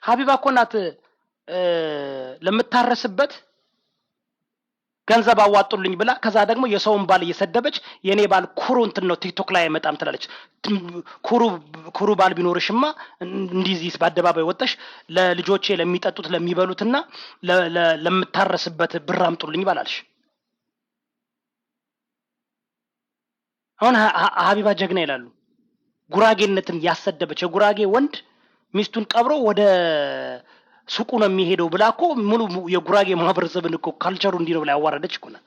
ሀቢባ እኮ ናት ለምታረስበት ገንዘብ አዋጡልኝ ብላ ከዛ ደግሞ የሰውን ባል እየሰደበች የኔ ባል ኩሩ እንትን ነው ቲክቶክ ላይ አይመጣም ትላለች። ኩሩ ባል ቢኖርሽማ እንዲዚህ በአደባባይ ወጣሽ ለልጆቼ ለሚጠጡት ለሚበሉትና ለምታረስበት ብር አምጡልኝ ባላልሽ። አሁን ሀቢባ ጀግና ይላሉ። ጉራጌነትን ያሰደበች የጉራጌ ወንድ ሚስቱን ቀብሮ ወደ ሱቁ ነው የሚሄደው ብላ እኮ ሙሉ የጉራጌ ማህበረሰብን እኮ ካልቸሩ እንዲህ ነው ብላ ያዋረደች እኮ ናት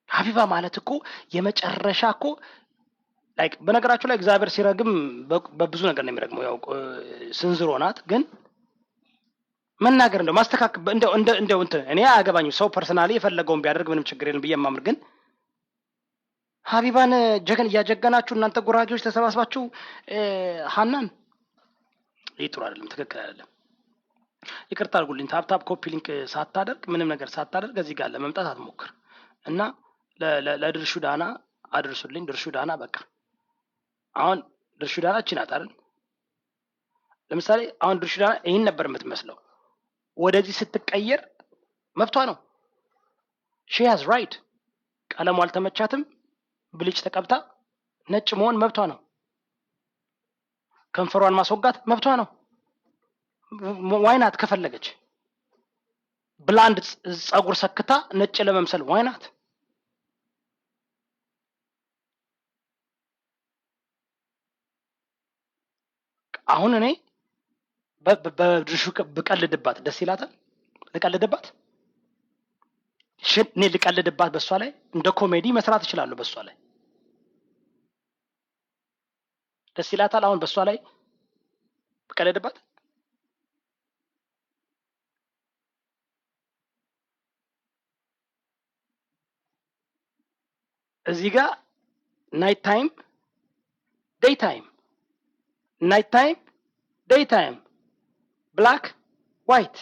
ሀቢባ ማለት እኮ የመጨረሻ እኮ ላይክ በነገራችሁ ላይ እግዚአብሔር ሲረግም በብዙ ነገር ነው የሚረግመው። ያው ስንዝሮ ናት ግን መናገር እንደው ማስተካከል እንደው እንትን እኔ አያገባኝም። ሰው ፐርሰናሊ የፈለገውን ቢያደርግ ምንም ችግር የለም ብዬ የማምር ግን ሀቢባን እያጀገናችሁ እናንተ ጉራጌዎች ተሰባስባችሁ ሀናን ይህ ጥሩ አይደለም፣ ትክክል አይደለም። ይቅርታ አድርጉልኝ። ታፕታፕ ኮፒ ሊንክ ሳታደርግ ምንም ነገር ሳታደርግ እዚህ ጋር ለመምጣት አትሞክር እና ለድርሹ ዳና አድርሱልኝ። ድርሹ ዳና በቃ አሁን ድርሹ ዳና እቺ ናት አይደል? ለምሳሌ አሁን ድርሹ ዳና ይህን ነበር የምትመስለው። ወደዚህ ስትቀየር መብቷ ነው። ሺ ሃዝ ራይት። ቀለሙ አልተመቻትም፣ ብሊች ተቀብታ ነጭ መሆን መብቷ ነው። ከንፈሯን ማስወጋት መብቷ ነው። ዋይናት ከፈለገች ብላንድ ጸጉር ሰክታ ነጭ ለመምሰል ዋይናት። አሁን እኔ በድርሹ ብቀልድባት ደስ ይላታል? ልቀልድባት እኔ ልቀልድባት በሷ ላይ እንደ ኮሜዲ መስራት እችላለሁ። በሷ ላይ ደስ ይላታል? አሁን በሷ ላይ ብቀልድባት እዚህ ጋር ናይት ታይም ዴይ ታይም ናይት ታይም ዴይ ታይም ብላክ ዋይት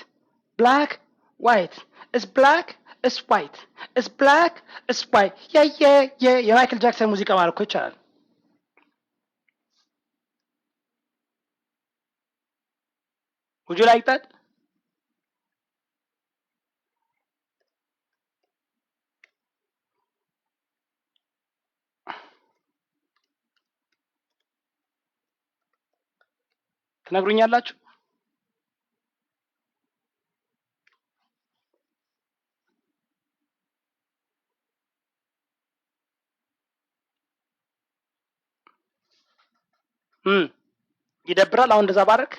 ብላክ ዋይት ኢስ ብላክ ኢስ ዋይት ኢስ ብላክ ኢስ ዋይት የማይክል ጃክሰን ሙዚቃ ማለት እኮ ይቻላል። Would you like that? ትነግሩኛላችሁ? ይደብራል። አሁን እንደዛ ባረክ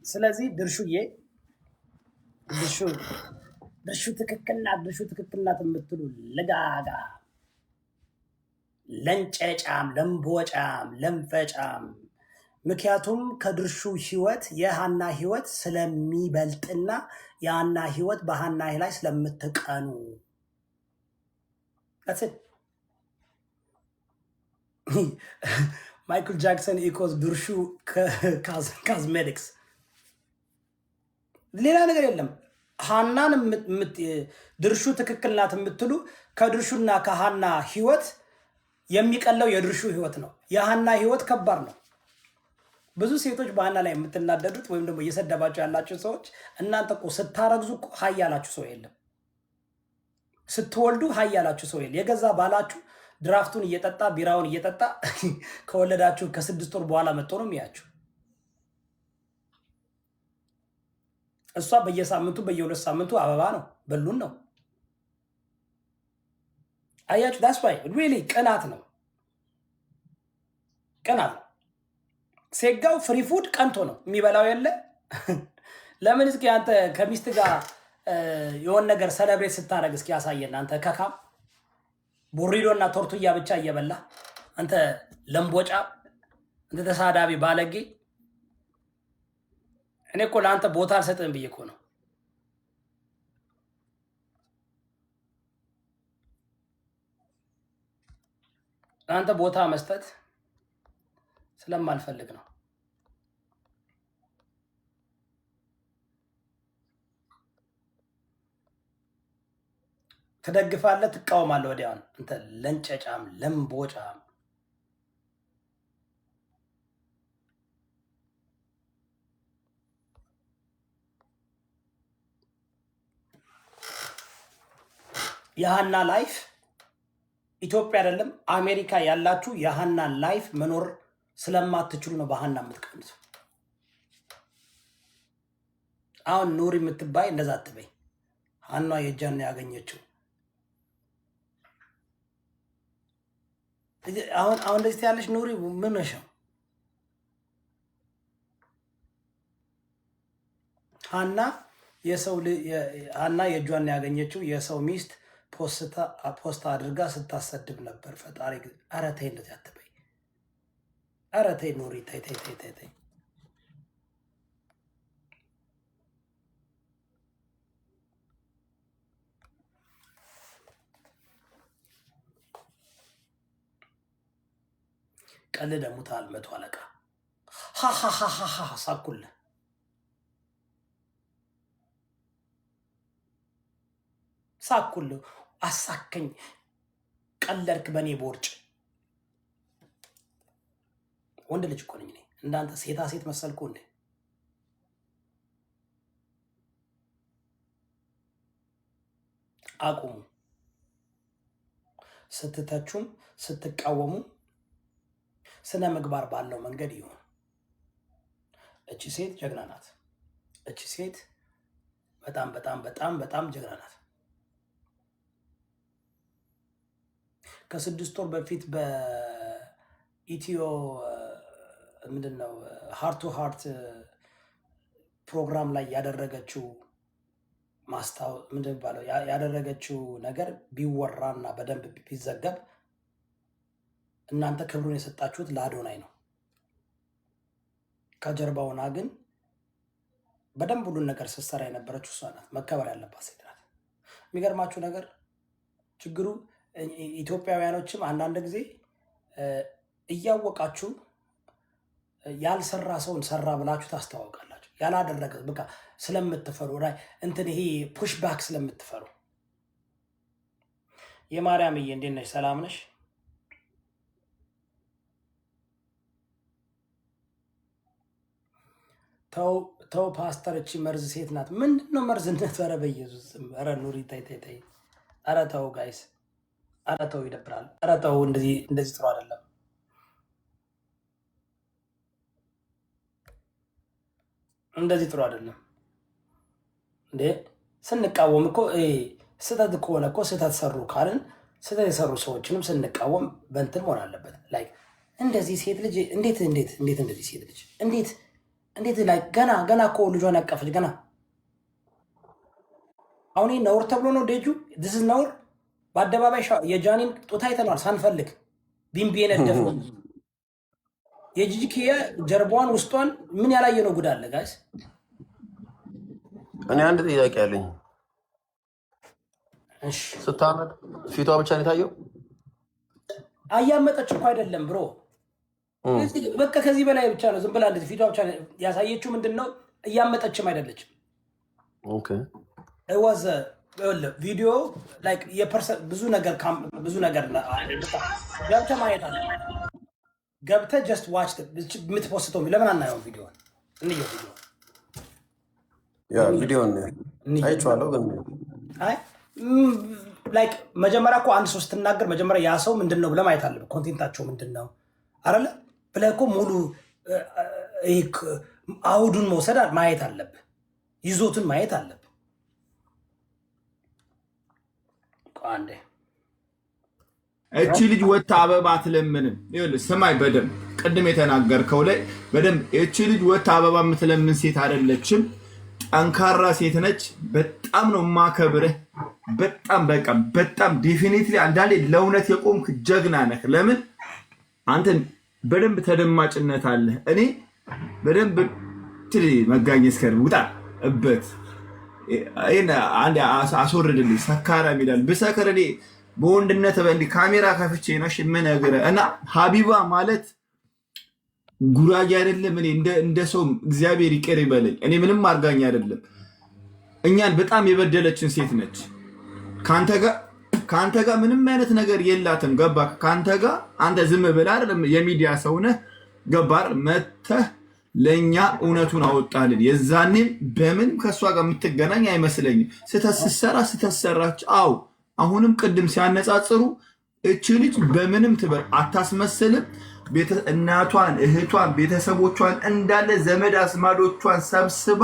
ስለዚህ ድርሹዬ ድርሹ ትክክል ናት የምትሉ ልጋጋ ለንጨጫም ለምቦጫም ለንፈጫም ምክንያቱም ከድርሹ ህይወት የሃና ህይወት ስለሚበልጥና የሃና ህይወት በሃና ላይ ስለምትቀኑ ማይክል ጃክሰን ኢኮስ ድርሹ ካዝሜቲክስ ሌላ ነገር የለም። ሃናን ድርሹ ትክክል ናት የምትሉ ከድርሹና ከሃና ህይወት የሚቀለው የድርሹ ህይወት ነው። የሃና ህይወት ከባድ ነው። ብዙ ሴቶች በሃና ላይ የምትናደዱት ወይም ደግሞ እየሰደባችሁ ያላችሁ ሰዎች እናንተ እኮ ስታረግዙ እኮ ሀይ ያላችሁ ሰው የለም። ስትወልዱ ሀይ ያላችሁ ሰው የለም። የገዛ ባላችሁ ድራፍቱን እየጠጣ ቢራውን እየጠጣ ከወለዳችሁ ከ6 ወር በኋላ መጥቶ ነው የሚያችሁ። እሷ በየሳምንቱ በየሁለት ሳምንቱ አበባ ነው በሉን ነው። አያችሁ ዳስ ዋይ ሪሊ ቅናት ነው ቅናት። ሴጋው ፍሪ ፉድ ቀንቶ ነው የሚበላው የለ። ለምን እስኪ አንተ ከሚስት ጋር የሆነ ነገር ሰለብሬት ስታደርግ እስኪ ያሳየን። አንተ ከካም ቡሪዶ እና ቶርቱያ ብቻ እየበላ አንተ ለምቦጫ፣ አንተ ተሳዳቢ ባለጌ። እኔ እኮ ለአንተ ቦታ አልሰጥም ብዬ እኮ ነው። ለአንተ ቦታ መስጠት ስለማልፈልግ ነው። ትደግፋለህ፣ ትቃወማለህ። ወዲያውን አንተ ለንጨጫም ለምቦጫም የሃና ላይፍ ኢትዮጵያ አይደለም አሜሪካ ያላችሁ የሃና ላይፍ መኖር ስለማትችሉ ነው በሃና የምትቀኑት። አሁን ኑሪ የምትባይ እንደዛ አትበይ። ሃና የእጇን ያገኘችው አሁን እንደዚህ ያለች ኑሪ ምን ነሽ? ሃና ሃና የእጇን ያገኘችው የሰው ሚስት ፖስታ አድርጋ ስታሰድብ ነበር። ፈጣሪ ኧረ ተይ እንደዚህ አትበይ። ኧረ ተይ ኑሪ ተይ ተይ ተይ ተይ ተይ። ቀልደ ሙታል መቶ አለቃ ሃሃሃሃ ሳኩልህ ሳኩልህ አሳከኝ። ቀለድክ በእኔ ቦርጭ። ወንድ ልጅ እኮ ነኝ እኔ። እንዳንተ ሴታ ሴት መሰልኩ እንዴ? አቁሙ። ስትተቹም ስትቃወሙ ስነ ምግባር ባለው መንገድ ይሁን። እቺ ሴት ጀግና ናት። እቺ ሴት በጣም በጣም በጣም በጣም ጀግና ናት። ከ6 ወር በፊት በኢትዮ ምንድነው ሃርት ቱ ሃርት ፕሮግራም ላይ ያደረገችው ምንድን ባለው ያደረገችው ነገር ቢወራና በደንብ ቢዘገብ እናንተ ክብሩን የሰጣችሁት ለአዶናይ ነው። ከጀርባውና ግን በደንብ ሁሉን ነገር ስትሰራ የነበረችው እሷ ናት። መከበር ያለባት ሴት ናት። የሚገርማችሁ ነገር ችግሩ ኢትዮጵያውያኖችም አንዳንድ ጊዜ እያወቃችሁ ያልሰራ ሰውን ሰራ ብላችሁ ታስተዋውቃላችሁ። ያላደረገ በቃ ስለምትፈሩ እንትን ይሄ ፑሽ ባክ ስለምትፈሩ። የማርያምዬ እንዴት ነሽ? ሰላም ነሽ? ተው ፓስተር፣ እቺ መርዝ ሴት ናት። ምንድን ነው መርዝነት? ኧረ በኢየሱስ ኧረ ኑሪ ተይ ተይ ተይ። ኧረ ተው ጋይስ፣ ኧረ ተው ይደብራል። ኧረ ተው፣ እንደዚህ ጥሩ አይደለም። እንደዚህ ጥሩ አይደለም እንዴ። ስንቃወም እኮ ስህተት ከሆነ እኮ ስህተት ሰሩ ካልን ስህተት የሰሩ ሰዎችንም ስንቃወም በእንትን መሆን አለበት። ላይ እንደዚህ ሴት ልጅ እንዴት እንደዚህ ሴት ልጅ እንዴት ላይ ገና እኮ ልጇን ያቀፈች ገና አሁን ነውር ተብሎ ነው ዴጁ this is ነውር። በአደባባይ የጃኒን ጡት አይተናል ሳንፈልግ። ቢምቢን ያደፈ የጂጂኪያ ጀርባዋን ውስጧን ምን ያላየ ነው ጉድ አለ ጋይስ። እኔ አንድ ጥያቄ አለኝ። እሺ ስታመጥ ፊቷ ብቻ ነው የታየው? አያመጠች እኮ አይደለም ብሮ፣ በቃ ከዚህ በላይ ብቻ ነው። ዝም ብላ እንደዚህ ፊቷ ብቻ ያሳየችው። ምንድነው እያመጠችም አይደለችም። ኦኬ እወዘ ቪዲዮ ላይክ ብዙ ነገር ገብተህ ማየት አለ። ገብተህ ጀስት ዋች የምትፖስተው ለምን አናየው? ቪዲዮ እንየው። ቪዲዮን አይቼዋለሁ ግን ላይክ መጀመሪያ እኮ አንድ ሰው ስትናገር መጀመሪያ ያ ሰው ምንድን ነው ብለህ ማየት አለብህ። ኮንቴንታቸው ምንድን ነው አይደለ ብለህ እኮ ሙሉ አውዱን መውሰድ ማየት አለብህ። ይዞትን ማየት አለብን። አንዴ እቺ ልጅ ወጣ አበባ አትለምንም። ይኸውልህ ስማይ በደንብ ቅድም የተናገርከው ላይ በደንብ እቺ ልጅ ወጣ አበባ የምትለምን ሴት አይደለችም። ጠንካራ ሴት ነች። በጣም ነው ማከብርህ። በጣም በቃ በጣም ዴፊኒትሊ አንዳንዴ ለእውነት የቆምክ ጀግና ነህ። ለምን አንተን በደንብ ተደማጭነት አለ። እኔ በደንብ ትሪ መጋኘት እስከ ውጣ እበት አንድ አስወርድልኝ ሰካራም ይላል ብሰከር እኔ በወንድነት በእንዲህ ካሜራ ከፍቼ ነው የምነግርህ። እና ሀቢባ ማለት ጉራጌ አይደለም። እኔ እንደ ሰው እግዚአብሔር ይቅር ይበለኝ። እኔ ምንም አርጋኝ አይደለም። እኛን በጣም የበደለችን ሴት ነች። ከአንተ ጋር ምንም አይነት ነገር የላትም። ገባ? ከአንተ ጋር አንተ ዝም ብለህ አይደለም የሚዲያ ሰው ነህ። ገባር? መተህ ለእኛ እውነቱን አወጣልን። የዛኔም በምን ከእሷ ጋር የምትገናኝ አይመስለኝም። ስተሰራች አው አሁንም ቅድም ሲያነጻጽሩ እቺ ልጅ በምንም ትበር አታስመስልም። እናቷን፣ እህቷን፣ ቤተሰቦቿን እንዳለ ዘመድ አስማዶቿን ሰብስባ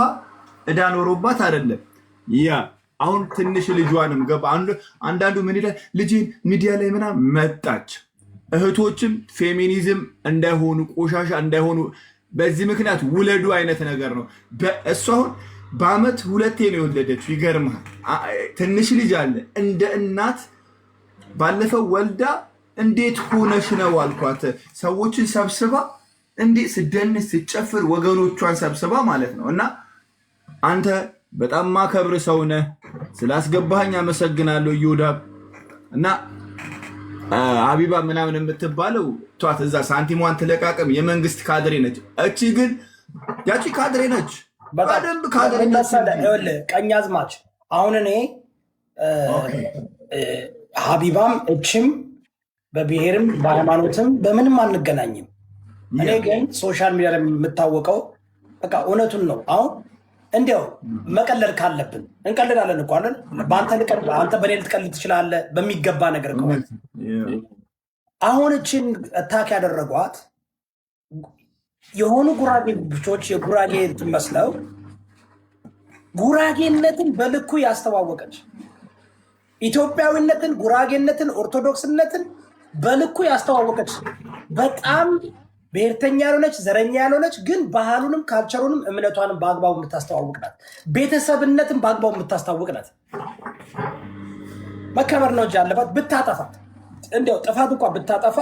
እዳ ኖሮባት አይደለም። ያ አሁን ትንሽ ልጇንም ገባ። አንዳንዱ ምን ይላል ልጅን ሚዲያ ላይ ምናምን መጣች። እህቶችም ፌሚኒዝም እንዳይሆኑ ቆሻሻ እንዳይሆኑ በዚህ ምክንያት ውለዱ አይነት ነገር ነው። እሷ አሁን በአመት 2 ነው የወለደችው። ይገርምሃል። ትንሽ ልጅ አለ እንደ እናት ባለፈው ወልዳ እንዴት ሆነሽ ነው አልኳት። ሰዎችን ሰብስባ እንዴት ስደንስ ስጨፍር ወገኖቿን ሰብስባ ማለት ነው። እና አንተ በጣም ማከብር ሰው ነህ። ስላስገባኸኝ አመሰግናለሁ ዮዳብ። እና ሀቢባ ምናምን የምትባለው ቷት እዛ ሳንቲሟን ትለቃቀም። የመንግስት ካድሬ ነች። እቺ ግን ያቺ ካድሬ ነች። በደንብ ካድሬ ነች። ቀኝ አዝማች። አሁን እኔ ሀቢባም እችም በብሔርም በሃይማኖትም በምንም አንገናኝም። እኔ ግን ሶሻል ሚዲያ ላይ የምታወቀው በቃ እውነቱን ነው። አሁን እንዲያው መቀለድ ካለብን እንቀልዳለን እኮ አለን። አንተ በኔ ልትቀልድ ትችላለህ በሚገባ ነገር ከሆነ። አሁን እችን እታክ ያደረጓት የሆኑ ጉራጌ ብቾች የጉራጌ ትመስለው ጉራጌነትን በልኩ ያስተዋወቀች ኢትዮጵያዊነትን፣ ጉራጌነትን፣ ኦርቶዶክስነትን በልኩ ያስተዋወቀች በጣም ብሔርተኛ ያልሆነች ዘረኛ ያልሆነች ግን ባህሉንም ካልቸሩንም እምነቷንም በአግባቡ የምታስተዋውቅ ናት። ቤተሰብነትን በአግባቡ የምታስተዋውቅ ናት። መከበር ነው እንጂ ያለባት ብታጠፋት እንዲያው ጥፋት እንኳን ብታጠፋ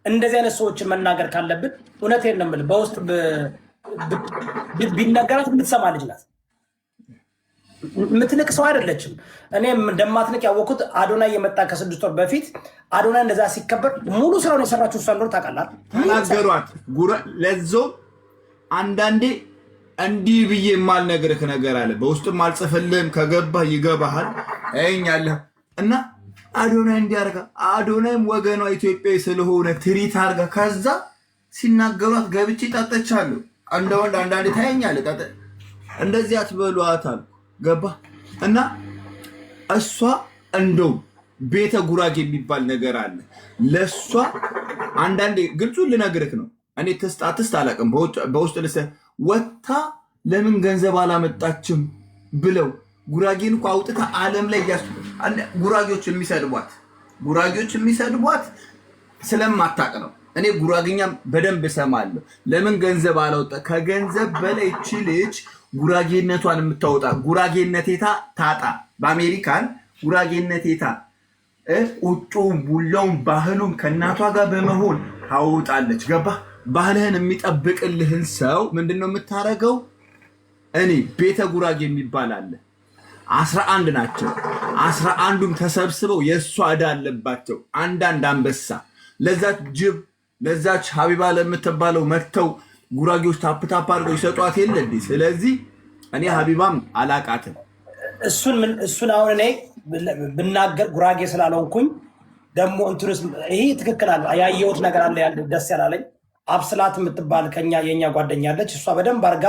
እንደዚህ አይነት ሰዎችን መናገር ካለብን እውነቴን ነው የምልህ በውስጥ ቢነገራት የምትሰማ ልጅ ናት። የምትንቅ ሰው አይደለችም። እኔም እንደማትንቅ ያወቅኩት አዶናይ የመጣ ከ6 ወር በፊት አዶናይ እንደዛ ሲከበር ሙሉ ስራውን የሰራችው እሷ እንደሆነ ታውቃለህ። ተናገሯት ለዞ አንዳንዴ እንዲህ ብዬ የማልነግርህ ነገር አለ። በውስጥም አልጽፍልህም። ከገባህ ይገባሃል። አይኛለህ እና አዶናይ እንዲያርጋ አዶናይም ወገኗ ኢትዮጵያዊ ስለሆነ ትሪት አርጋ ከዛ ሲናገሯት ገብቼ ጣጠቻለሁ። እንደ ወንድ አንዳንዴ ታየኛለህ። እንደዚህ አትበሏታል። ገባ? እና እሷ እንደው ቤተ ጉራጌ የሚባል ነገር አለ። ለሷ አንዳንዴ ግልጹን ልነግርህ ነው። እኔ አትስት አላውቅም። በውስጥ ወታ ለምን ገንዘብ አላመጣችም ብለው ጉራጌን እኮ አውጥታ ዓለም ላይ ጉራጌዎች የሚሰድቧት ስለማታውቅ ነው። እኔ ጉራጌኛም በደንብ እሰማለሁ። ለምን ገንዘብ አላወጣ? ከገንዘብ በላይ እቺ ልጅ ጉራጌነቷን የምታወጣ ጉራጌነቴታ ታጣ በአሜሪካን ጉራጌነቴታ ቁጩም ቡላውን ባህሉን ከእናቷ ጋር በመሆን ታወጣለች። ገባ? ባህልህን የሚጠብቅልህን ሰው ምንድነው የምታረገው? እኔ ቤተ ጉራጌ የሚባል አለ 11 ናቸው። 11ዱም ተሰብስበው የእሷ ዕዳ አለባቸው። አንዳንድ አንበሳ ለዛች ጅብ ለዛች ሀቢባ ለምትባለው መጥተው ጉራጌዎች ታፕታፕ አድርገው ይሰጧት የለ እንዴ? ስለዚህ እኔ ሀቢባም አላቃትም። እሱን አሁን እኔ ብናገር ጉራጌ ስላልሆንኩኝ ደግሞ እንትንስ ይሄ ትክክል አለ። ያየሁት ነገር አለ ያለ ደስ ያላለኝ አብስላት የምትባል የኛ ጓደኛለች። እሷ በደንብ አርጋ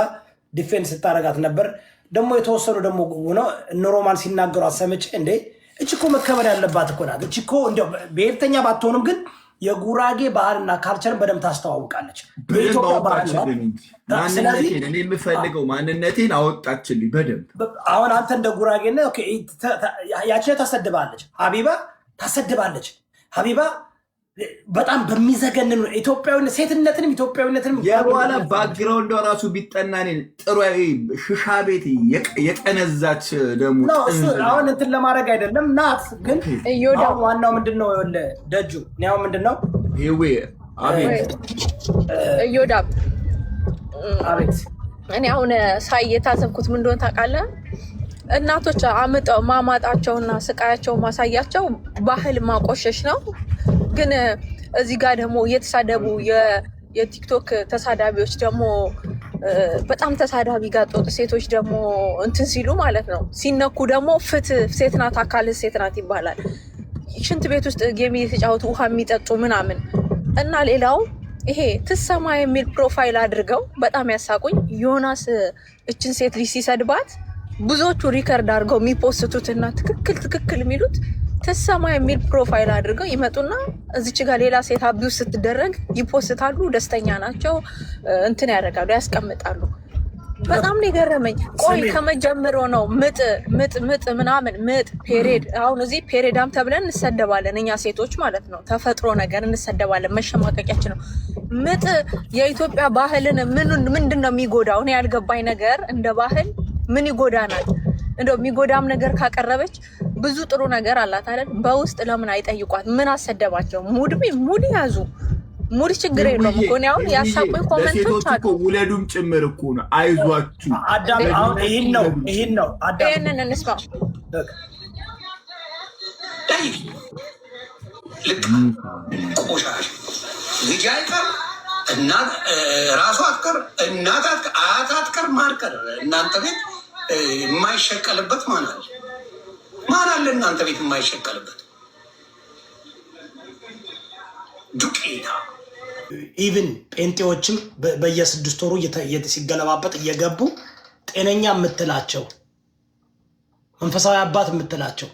ዲፌንስ ስታረጋት ነበር። ደግሞ የተወሰኑ ደግሞ ነው ኖርማል ሲናገሩ አሰምጭ እንዴ እቺ እኮ መከበር ያለባት እኮ ናት። እቺ እኮ እንደው ብሔርተኛ ባትሆንም ግን የጉራጌ ባህልና ካልቸርን በደንብ ታስተዋውቃለች። በኢትዮጵያ ባህል ማንነቴን እኔ የምፈልገው ማንነቴን አወጣችልኝ በደንብ። አሁን አንተ እንደ ጉራጌና ኦኬ ያቺ ታሰድባለች፣ ሀቢባ ታሰድባለች። ሀቢባ በጣም በሚዘገንን ኢትዮጵያዊነት ሴትነትንም ኢትዮጵያዊነትንም የበኋላ ባክግራውንድ ራሱ ቢጠና ጥሩ ሽሻ ቤት የቀነዛች ደግሞ አሁን እንትን ለማድረግ አይደለም ናት። ግን ዋናው ምንድነው ደጁ ያው ምንድነው ይሄ አቤት እዮዳብ አቤት እኔ አሁን ሳይ የታዘብኩት ምን እንደሆነ ታውቃለህ? እናቶች አምጠው ማማጣቸውና ስቃያቸው ማሳያቸው ባህል ማቆሸሽ ነው። ግን እዚህ ጋር ደግሞ እየተሳደቡ የቲክቶክ ተሳዳቢዎች ደግሞ በጣም ተሳዳቢ ጋጦጥ ሴቶች ደግሞ እንትን ሲሉ ማለት ነው ሲነኩ ደግሞ ፍትህ ሴት ናት አካል ሴት ናት ይባላል። ሽንት ቤት ውስጥ ጌም እየተጫወቱ ውሃ የሚጠጡ ምናምን እና ሌላው ይሄ ትሰማ የሚል ፕሮፋይል አድርገው በጣም ያሳቁኝ። ዮናስ እችን ሴት ልጅ ሲሰድባት ብዙዎቹ ሪከርድ አድርገው የሚፖስቱትና ትክክል የሚሉት ትሰማ የሚል ፕሮፋይል አድርገው ይመጡና እዚች ጋር ሌላ ሴት አቢውስ ስትደረግ ይፖስታሉ። ደስተኛ ናቸው፣ እንትን ያደርጋሉ፣ ያስቀምጣሉ። በጣም ነው የገረመኝ። ቆይ ከመጀመሩ ነው ምጥ ምናምን ምጥ ፔሬድ። አሁን እዚህ ፔሬዳም ተብለን እንሰደባለን እኛ ሴቶች ማለት ነው። ተፈጥሮ ነገር እንሰደባለን፣ መሸማቀቂያችን ነው። ምጥ የኢትዮጵያ ባህልን ምንድን ነው የሚጎዳው? እኔ ያልገባኝ ነገር እንደ ባህል ምን ይጎዳናል? እንደው የሚጎዳም ነገር ካቀረበች ብዙ ጥሩ ነገር አላት አይደል? በውስጥ ለምን አይጠይቋት? ምን አሰደባቸው? ሙድ ያዙ። ሙድ ችግር የለውም እኮ ነው። አሁን ያሳቁኝ ኮሜንቶች አሉ። ውለዱም ጭምር እኮ ነው። አይዟችሁ አዳም። አሁን ይሄን ነው አዳም። ይሄንን እንስማው። ቆሻሽ ልጅ አይቀር እናት ራሱ አትቀር እናት አያት አትቀር ማርከር እናንተ ቤት የማይሸቀልበት ማን አለ? ማን አለ እናንተ ቤት የማይሸቀልበት? ዱቄታ ኢቭን ጴንጤዎችም በየ6 ወሩ ሲገለባበጥ እየገቡ ጤነኛ የምትላቸው መንፈሳዊ አባት የምትላቸው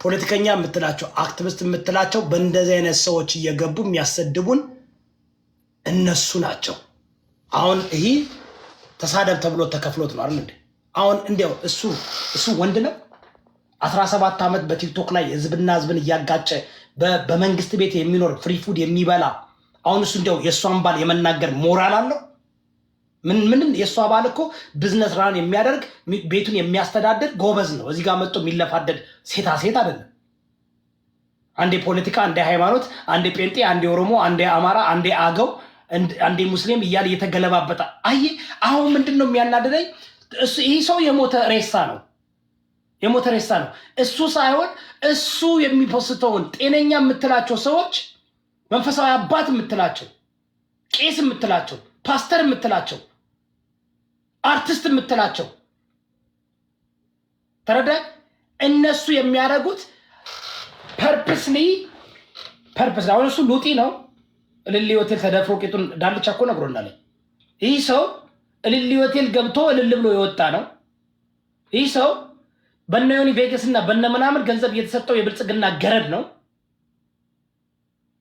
ፖለቲከኛ የምትላቸው አክቲቪስት የምትላቸው በእንደዚህ አይነት ሰዎች እየገቡ የሚያሰድቡን እነሱ ናቸው። አሁን ይሄ ተሳደብ ተብሎ ተከፍሎት ነው አይደል እንዴ? አሁን እንዲያው እሱ ወንድ ነው 17 ዓመት በቲክቶክ ላይ ህዝብና ህዝብን እያጋጨ በመንግስት ቤት የሚኖር ፍሪ ፉድ የሚበላ አሁን እሱ እንዲያው የእሷን ባል የመናገር ሞራል አለው? ምን የእሷ ባል እኮ ቢዝነስ ራን የሚያደርግ ቤቱን የሚያስተዳድር ጎበዝ ነው። እዚህ ጋር መጥቶ የሚለፋደድ ሴት አይደለም። አንዴ ፖለቲካ፣ አንዴ ሃይማኖት፣ አንዴ ጴንጤ፣ አንዴ ኦሮሞ፣ አንዴ አማራ፣ አንዴ አገው፣ አንዴ ሙስሊም እያለ እየተገለባበጠ አይ አሁን ምንድነው የሚያናደደኝ? ይህ ሰው የሞተ ሬሳ ነው። እሱ ሳይሆን እሱ የሚፖስተውን ጤነኛ የምትላቸው ሰዎች መንፈሳዊ አባት የምትላቸው ቄስ የምትላቸው ፓስተር የምትላቸው አርቲስት የምትላቸው ተረዳ። እነሱ የሚያደርጉት ፐርፐስ አሁን እሱ ሉጢ ነው። እልል ሆቴል ተደፍሮ ቄጡን ዳልቻ እኮ ነግሮናል። ይህ ሰው እልል ሆቴል ገብቶ እልል ብሎ የወጣ ነው። ይህ ሰው በነ ዮኒ ቬጋስ እና በነ ምናምን ገንዘብ እየተሰጠው የብልጽግና ገረድ ነው።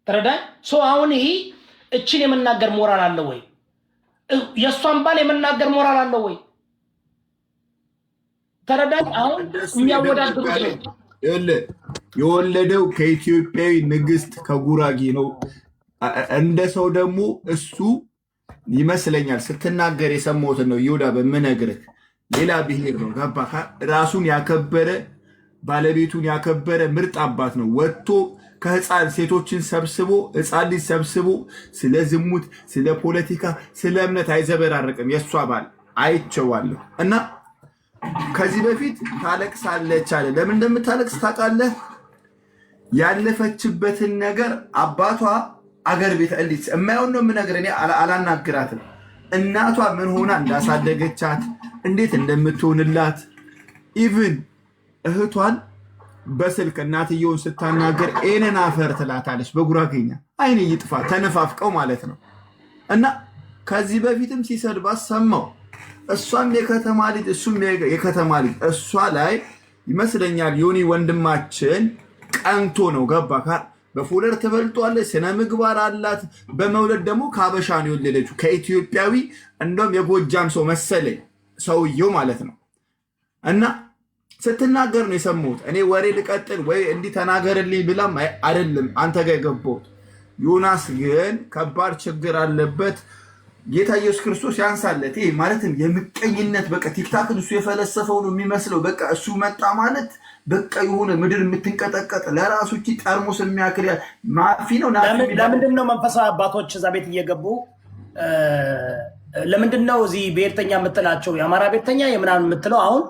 ተረዳ። አሁን ይሄ እችን የመናገር ሞራል አለው ወይ? የእሷን ባል የመናገር ሞራል አለው ወይ? ተረዳ። አሁን የሚያወዳድሩት ነው። የወለደው ከኢትዮጵያዊ ንግስት ከጉራጌ ነው። እንደ ሰው ደግሞ እሱ ይመስለኛል ስትናገር የሰማሁትን ነው። ይሁዳ በምነግርህ ሌላ ብሔር ነው። ገባህ? ራሱን ያከበረ ባለቤቱን ያከበረ ምርጥ አባት ነው። ወጥቶ ከህፃን ሴቶችን ሰብስቦ ህፃን ልጅ ሰብስቦ ስለ ዝሙት፣ ስለ ፖለቲካ፣ ስለ እምነት አይዘበራርቅም። የእሷ ባል አይቼዋለሁ እና ከዚህ በፊት ታለቅሳለች አለ። ለምን እንደምታለቅስ ታውቃለህ? ያለፈችበትን ነገር አባቷ አገር ቤት እንዴት የማይሆን ነው የምነግርህ። እኔ አላናግራትም። እናቷ ምን ሆና እንዳሳደገቻት እንዴት እንደምትሆንላት ኢቭን እህቷን በስልክ እናትየውን ስታናገር ኤነን አፈር ትላታለች በጉራጌኛ። አይኔ ይጥፋ ተነፋፍቀው ማለት ነው። እና ከዚህ በፊትም ሲሰድባት ሰማው። እሷም የከተማ ልጅ እሱም የከተማ ልጅ። እሷ ላይ ይመስለኛል ዮኒ ወንድማችን ቀንቶ ነው። ገባ በፎለር ትበልጧለች፣ ስነ ምግባር አላት። በመውለድ ደግሞ ከአበሻ ነው የወለደችው፣ ከኢትዮጵያዊ እንደውም የጎጃም ሰው መሰለኝ ሰውየው ማለት ነው። እና ስትናገር ነው የሰማሁት። እኔ ወሬ ልቀጥል ወይ እንዲህ ተናገርልኝ ብላም አይደለም አንተ ጋር የገባሁት። ዮናስ ግን ከባድ ችግር አለበት። ጌታ ኢየሱስ ክርስቶስ ያንሳለት። ይሄ ማለትም የምቀኝነት በቃ ቲክታክን እሱ የፈለሰፈው ነው የሚመስለው። በቃ እሱ መጣ ማለት በቃ የሆነ ምድር የምትንቀጠቀጥ ለራሱ እቺ ጠርሙስ የሚያክል ማፊ ነው። ለምንድን ነው መንፈሳዊ አባቶች እዛ ቤት እየገቡ ለምንድን ነው እዚህ ብሔርተኛ የምትላቸው የአማራ ብሔርተኛ የምናምን የምትለው? አሁን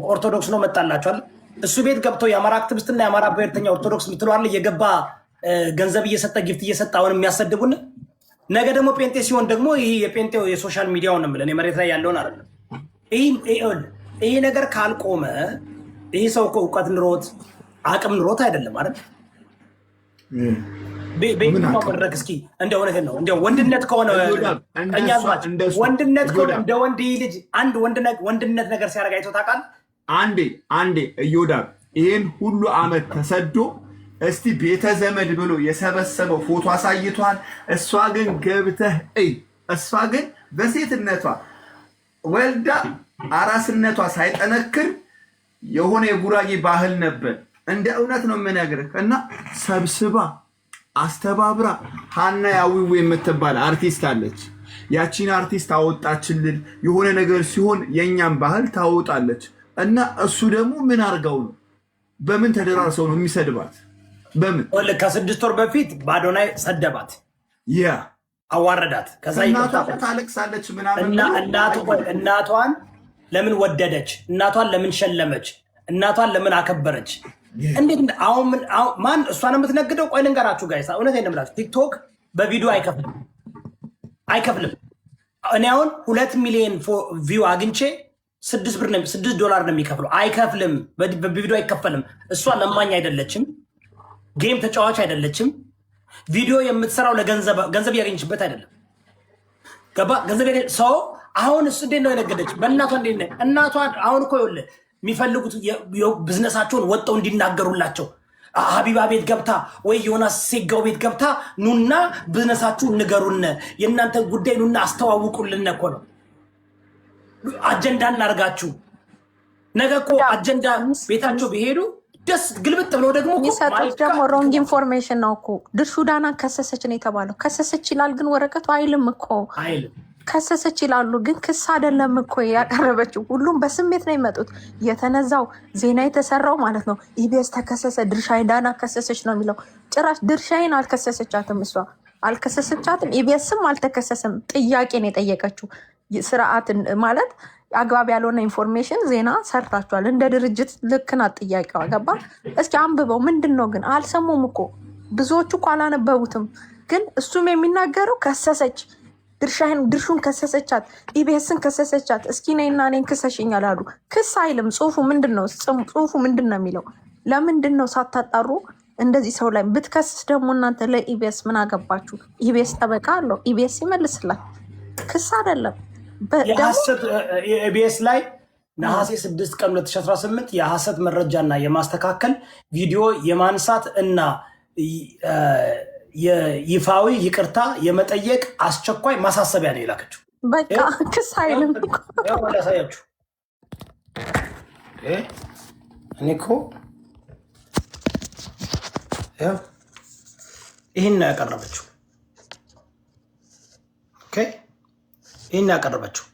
ኦርቶዶክስ ነው መጣላቸዋል። እሱ ቤት ገብተው የአማራ አክቲቪስትና የአማራ ብሔርተኛ ኦርቶዶክስ የምትለው አለ እየገባ ገንዘብ እየሰጠ ጊፍት እየሰጠ አሁን የሚያሰድቡን። ነገ ደግሞ ጴንጤ ሲሆን ደግሞ ይህ የጴንጤው የሶሻል ሚዲያውን ነው የምልህ፣ መሬት ላይ ያለውን አይደለም። ይሄ ነገር ካልቆመ ይህ ሰው እውቀት ኑሮት አቅም ኑሮት አይደለም አይደል? በየትኛው መድረክ እስኪ እንደ እውነትህን ነው እንደ ወንድነት ከሆነ ወንድነት ከሆነ እንደ ወንድ ልጅ አንድ ወንድነት ነገር ሲያደርግ አይተው ታውቃለህ? አንዴ እዮዳብ ይህን ሁሉ አመት ተሰዶ እስቲ ቤተ ዘመድ ብሎ የሰበሰበው ፎቶ አሳይቷል። እሷ ግን ገብተህ እሷ ግን በሴትነቷ ወልዳ አራስነቷ ሳይጠነክር የሆነ የጉራጌ ባህል ነበር። እንደ እውነት ነው የምነግርህ። እና ሰብስባ አስተባብራ ሀና ያዊው የምትባል አርቲስት አለች። ያቺን አርቲስት አወጣችልን። የሆነ ነገር ሲሆን የእኛም ባህል ታወጣለች። እና እሱ ደግሞ ምን አርገው ነው? በምን ተደራርሰው ነው የሚሰድባት? በምን ከ6 ወር በፊት በአዶናይ ሰደባት፣ አዋረዳት። ከዛ ታለቅሳለች ምናምን። እናቷን ለምን ወደደች? እናቷን ለምን ሸለመች? እናቷን ለምን አከበረች? እንዴት አሁን ማን እሷን የምትነግደው? ቆይ ልንገራችሁ ጋይሳ፣ እውነቴን ነው የምላችሁ። ቲክቶክ በቪዲዮ አይከፍልም። እኔ አሁን 2 ሚሊዮን ቪው አግኝቼ $6 ነው የሚከፍለው። አይከፍልም። በቪዲዮ አይከፈልም። እሷ ለማኝ አይደለችም። ጌም ተጫዋች አይደለችም። ቪዲዮ የምትሰራው ገንዘብ ያገኝችበት አይደለም። ገባ? ገንዘብ ሰው አሁን እሱ እንዴት ነው የነገደች? በእናቷ እንዴት ነው እናቷ? አሁን እኮ ይኸውልህ የሚፈልጉት ብዝነሳቸውን ወጥተው እንዲናገሩላቸው ሀቢባ ቤት ገብታ ወይ ዮናስ ሴጋው ቤት ገብታ ኑና ብዝነሳችሁን ንገሩን፣ የእናንተን ጉዳይ ኑና አስተዋውቁልን እኮ ነው። አጀንዳ እናርጋችሁ። ነገ እኮ አጀንዳ ቤታቸው ቢሄዱ ደስ ግልብጥ ብለው ደግሞ የሚሰጡት ደግሞ ሮንግ ኢንፎርሜሽን ነው እኮ። ድርሹ ዳና ከሰሰች ነው የተባለው። ከሰሰች ይላል ግን ወረቀቱ አይልም እኮ። ከሰሰች ይላሉ ግን ክስ አይደለም እኮ ያቀረበችው። ሁሉም በስሜት ነው የመጡት። የተነዛው ዜና የተሰራው ማለት ነው። ኢቢኤስ ተከሰሰ፣ ድርሻይ ዳና ከሰሰች ነው የሚለው። ጭራሽ ድርሻይን አልከሰሰቻትም፣ እሷ አልከሰሰቻትም። ኢቢኤስም አልተከሰሰም። ጥያቄ ነው የጠየቀችው። ስርዓትን ማለት አግባብ ያልሆነ ኢንፎርሜሽን ዜና ሰርታችኋል። እንደ ድርጅት ልክ ናት ጥያቄዋ። ገባ? እስኪ አንብበው። ምንድን ነው ግን አልሰሙም እኮ ብዙዎቹ እኮ አላነበቡትም። ግን እሱም የሚናገረው ከሰሰች፣ ድርሹን ከሰሰቻት፣ ኢቢኤስን ከሰሰቻት። እስኪ ነይና እኔን ክሰሽኛል አሉ። ክስ አይልም ጽሁፉ። ምንድን ነው ጽሁፉ? ምንድን ነው የሚለው? ለምንድን ነው ሳታጣሩ እንደዚህ ሰው ላይ ብትከስስ ደግሞ እናንተ ለኢቢኤስ ምን አገባችሁ? ኢቢኤስ ጠበቃ አለው። ኢቢኤስ ይመልስላል። ክስ አይደለም። ኢቢኤስ ላይ ነሐሴ 6 ቀን 2018 የሐሰት መረጃና የማስተካከል ቪዲዮ የማንሳት እና ይፋዊ ይቅርታ የመጠየቅ አስቸኳይ ማሳሰቢያ ነው የላከችው። በቃ ክስ አይልም። ያሳያችሁ እኔ እኮ ይህን ነው ያቀረበችው። ይህን ያቀረበችው።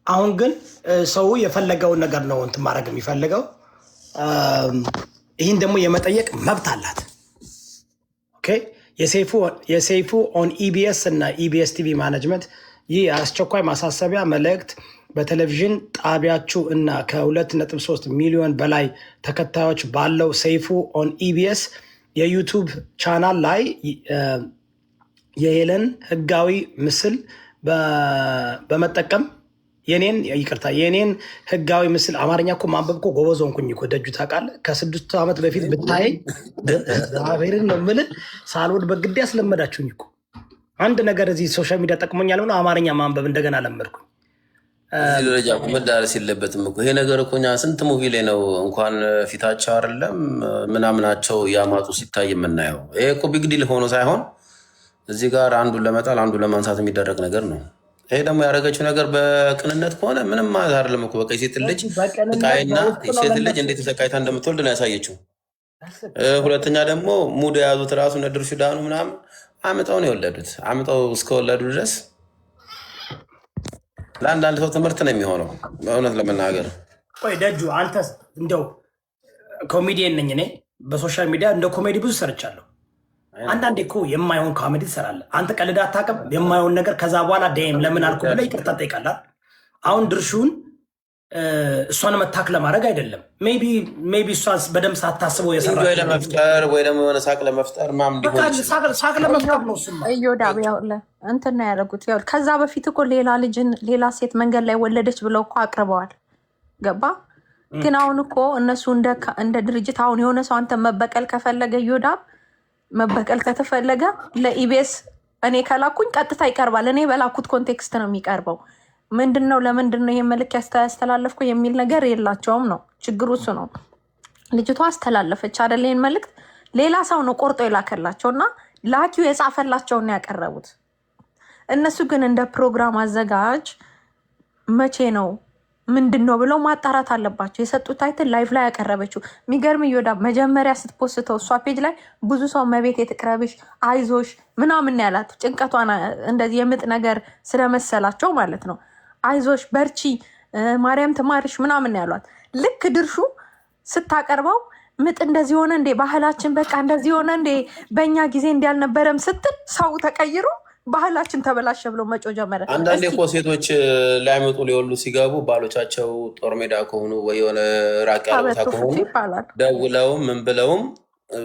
አሁን ግን ሰው የፈለገውን ነገር ነው እንትን ማድረግ የሚፈልገው። ይህን ደግሞ የመጠየቅ መብት አላት። የሰይፉ ኦን ኢቢኤስ እና ኢቢኤስ ቲቪ ማኔጅመንት ይህ የአስቸኳይ ማሳሰቢያ መልእክት በቴሌቪዥን ጣቢያችሁ እና ከ2.3 ሚሊዮን በላይ ተከታዮች ባለው ሰይፉ ኦን ኢቢኤስ የዩቱብ ቻናል ላይ የሄለን ህጋዊ ምስል በመጠቀም የኔን ህጋዊ ምስል አማርኛ እኮ ማንበብ እኮ ጎበዝ ሆንኩኝ እኮ ደጁ ታውቃለህ። ከ6 ዓመት በፊት ብታየኝ ዛሬን ነው የምልህ። ሳልወድ በግድ ያስለመዳችሁኝ እኮ። አንድ ነገር እዚህ ሶሻል ሚዲያ ጠቅሞኛል ብሎ አማርኛ ማንበብ እንደገና ለመድኩኝ እዚህ ደረጃ መዳረስ የለበትም እኮ ይሄ ነገር እኮ እኛ ስንት ሙቪ ላይ ነው እንኳን ፊታቸው አይደለም ምናምናቸው ያማጡ ሲታይ የምናየው። ይሄ እኮ ቢግ ዲል ሆኖ ሳይሆን እዚህ ጋር አንዱን ለመጣል አንዱን ለማንሳት የሚደረግ ነገር ነው። ይሄ ደግሞ ያደረገችው ነገር በቅንነት ከሆነ ምንም ማለት አይደለም እኮ በቃ የሴት ልጅ ስቃይና ሴት ልጅ እንዴት ተሰቃይታ እንደምትወልድ ነው ያሳየችው። ሁለተኛ ደግሞ ሙድ የያዙት ራሱ ነድር ሱዳኑ ምናምን አምጠው ነው የወለዱት። አምጠው እስከወለዱ ድረስ ለአንዳንድ ሰው ትምህርት ነው የሚሆነው በእውነት ለመናገር። ቆይ ደጁ አንተ እንደው ኮሜዲየን ነኝ እኔ በሶሻል ሚዲያ እንደ ኮሜዲ ብዙ ሰርቻለሁ። አንዳንዴ እኮ የማይሆን ኮሜዲ ትሰራለህ አንተ። ቀልድ አታውቅም። የማይሆን ነገር ከዛ በኋላ ደም ለምን አልኩ ብለህ ይቅርታ ትጠይቃለህ። አሁን ድርሹን እሷን መታክ ለማድረግ አይደለም። ሜቢ እሷን በደምብ ሳታስበው የሰራ ለመፍጠር ወይ ደግሞ የሆነ ሳቅ ለመፍጠር ሳቅ ለመፍጠር ነው። እዮዳብ እንትን ነው ያደረጉት። ከዛ በፊት እኮ ሌላ ሴት መንገድ ላይ ወለደች ብለው እኮ አቅርበዋል። ገባ ግን አሁን እኮ እነሱ እንደ ድርጅት አሁን የሆነ ሰው አንተ መበቀል ከፈለገ እዮዳብ መበቀል ከተፈለገ ለኢቢኤስ እኔ ከላኩኝ ቀጥታ ይቀርባል። እኔ በላኩት ኮንቴክስት ነው የሚቀርበው። ምንድነው ለምንድነው ይሄ መልክ ያስተላለፍኩ የሚል ነገር የላቸውም ነው ችግሩ። እሱ ነው ልጅቷ አስተላለፈች አይደል? ይሄን መልክት ሌላ ሰው ነው ቆርጦ የላከላቸውና ላኪው የጻፈላቸውን ያቀረቡት። እነሱ ግን እንደ ፕሮግራም አዘጋጅ መቼ ነው ምንድነው ብለው ማጣራት አለባቸው። የሰጡት ታይትል ላይቭ ላይ ያቀረበችው የሚገርም እዮዳብ መጀመሪያ ስትፖስተው እሷ ፔጅ ላይ ብዙ ሰው መቤት የትቅረብሽ አይዞሽ ምናምን ያላት ጭንቀቷን እንደዚህ የምጥ ነገር ስለመሰላቸው ማለት ነው። አይዞሽ በርቺ ማርያም ትማርሽ ምናምን ያሏት። ልክ ድርሹ ስታቀርበው ምጥ እንደዚህ ሆነ እንዴ ባህላችን በቃ እንደዚህ ሆነ እንዴ በእኛ ጊዜ እንዲያልነበረም ስትል ሰው ተቀይሮ ባህላችን ተበላሸ ብሎ መጮ ጀመረ። አንዳንዴ እኮ ሴቶች ላይመጡ ሊወሉ ሲገቡ ባሎቻቸው ጦር ሜዳ ከሆኑ ወይ የሆነ ራቅ ያለ ቦታ ከሆኑ ደውለውም ምን ብለውም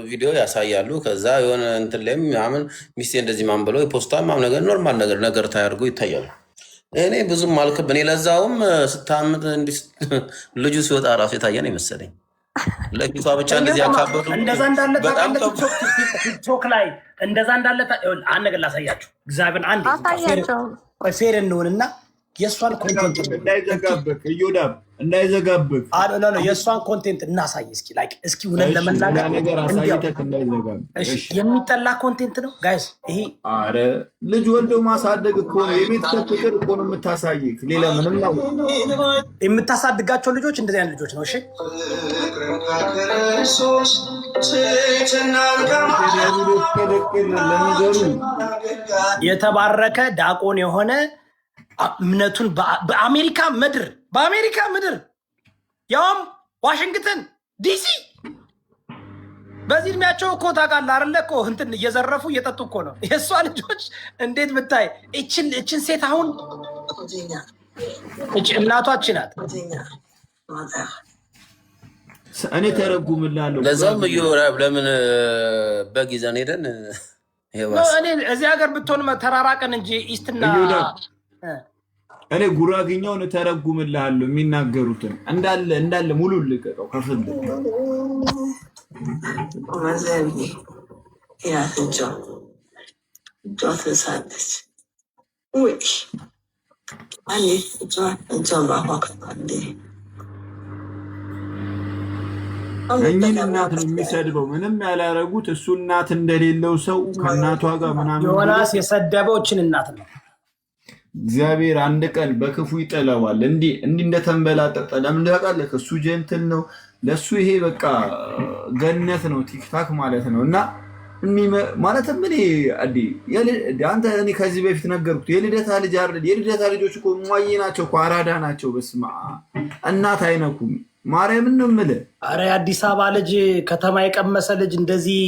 ቪዲዮ ያሳያሉ። ከዛ የሆነ እንትን ላይም ምናምን ሚስቴ እንደዚህ ማን ብለው የፖስቷም ነገር ኖርማል ነገር ታያርጉ ይታያሉ። እኔ ብዙም አልክብ እኔ ለዛውም ስታምጥ ልጁ ሲወጣ ራሱ የታየ ነው የመሰለኝ። ለፊቷ ብቻ እንደዚህ ያካበዱ እንደዛ እንዳለ ቲክቶክ ላይ እንደዛ እንዳለ አንድ ነገር ላሳያችሁ። እግዚአብሔር አንድ ፌር እንሆንና የእሷን ኮንቴንት እንዳይዘጋብህ እዮዳብ እንዳይዘጋብህ የእሷን ኮንቴንት እናሳይ እስኪ እስኪ እውነት ለመናገር የሚጠላ ኮንቴንት ነው ጋይስ ይሄ። ኧረ ልጅ ወልደው ማሳደግ እኮ ነው የቤተሰብ ፍቅር እኮ ነው የምታሳይክ። ሌላ ምንም ነው የምታሳድጋቸው ልጆች እንደዚህ አይነት ልጆች ነው። እሺ የተባረከ ዳቆን የሆነ እምነቱን በአሜሪካ ምድር ያውም ዋሽንግተን ዲሲ በዚህ እድሜያቸው እኮ ታውቃለህ አይደለ እኮ እንትን እየዘረፉ እየጠጡ እኮ ነው የእሷ ልጆች። እንዴት ብታይ እችን ሴት አሁን እናቷች ናት። እኔ ተረጉምላለሁ። ለዛም እዮዳብ ለምን በጊዜን ሄደን እኔ እዚህ ሀገር ብትሆን ተራራቀን እንጂ ኢስትና እኔ ጉራግኛውን ተረጉምልሃለሁ የሚናገሩትን እንዳለ ሙሉ ልቀቀው ከፍል እኚህን እናት ነው የሚሰድበው። ምንም ያላረጉት እሱ እናት እንደሌለው ሰው ከእናቷ ጋር ምናምን ዮናስ የሰደበዎችን እናት ነው። እግዚአብሔር አንድ ቀን በክፉ ይጠለዋል። እንዲህ እንደተንበላጠጠ ለምን ታውቃለህ? እሱ ጀንትል ነው። ለሱ ይሄ በቃ ገነት ነው ቲክታክ ማለት ነው። እና ማለትም አንተ እኔ ከዚህ በፊት ነገርኩት የልደታ ልጅ አይደል? የልደታ ልጆች እኮ ሟይ ናቸው እኮ አራዳ ናቸው። በስመ አብ እናት አይነኩም። ማርያምን ነው የምልህ። ኧረ የአዲስ አበባ ልጅ ከተማ የቀመሰ ልጅ እንደዚህ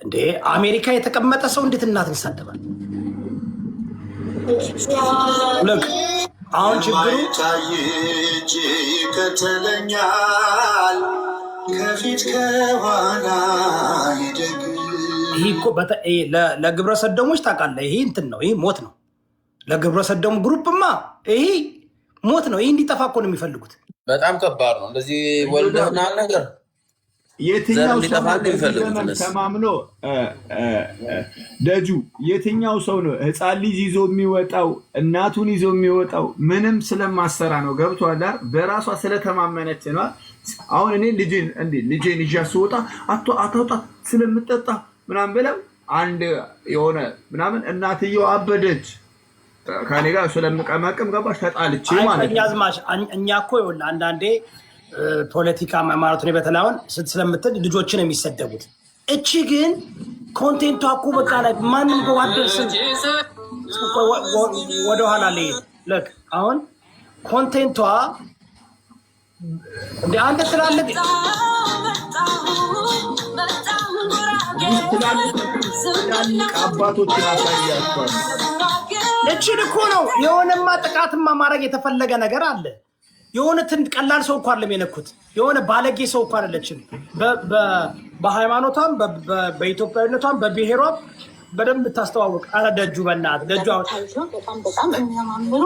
እንዴ! አሜሪካ የተቀመጠ ሰው እንዴት እናትን ይሳደባል? ልክ አሁን ችግሩ ይከተለኛል ከፊት ከኋላ ይደግ። ይሄ እኮ ለግብረ ሰዶሞች ታውቃለህ፣ ይሄ እንትን ነው፣ ይሄ ሞት ነው። ለግብረ ሰዶም ግሩፕማ ይሄ ሞት ነው። ይሄ እንዲጠፋ እኮ ነው የሚፈልጉት። በጣም ከባድ ነው። እንደዚህ ወልደህና ነገር የትኛው ሰው ተማምኖ ደጁ የትኛው ሰው ነው ህፃን ልጅ ይዞ የሚወጣው እናቱን ይዞ የሚወጣው? ምንም ስለማሰራ ነው። ገብቷል አይደል? በራሷ ስለተማመነች ነው። አሁን እኔ ልጄን ይዤ ስወጣ አታውጣ ስለምጠጣ ምናምን ብለው አንድ የሆነ ምናምን እናትየው አበደች ከኔ ጋር ስለምቀመቅም ገባሽ ተጣልቼ ማለት ነው። እኛ እኮ ይኸውልህ አንዳንዴ ፖለቲካ ማለት ነው በተላውን ስለምትል ልጆችን የሚሰደቡት። እቺ ግን ኮንቴንቷ እኮ በቃ ላይ ማንም በዋደርስ ወደኋላ ላይ ለክ አሁን ኮንቴንቷ እንደ አንተ ትላለህ አባቶችን አሳያቸዋል። እቺን እኮ ነው የሆነማ ጥቃትማ ማድረግ የተፈለገ ነገር አለ። የሆነ ቀላል ሰው እኮ አይደለም የነኩት። የሆነ ባለጌ ሰው እኮ አይደለችም። በሃይማኖቷም በኢትዮጵያዊነቷም በብሔሯም በደንብ ታስተዋውቅ። አረ ደጁ በእናትህ ደጁ በጣም የሚያማምሩ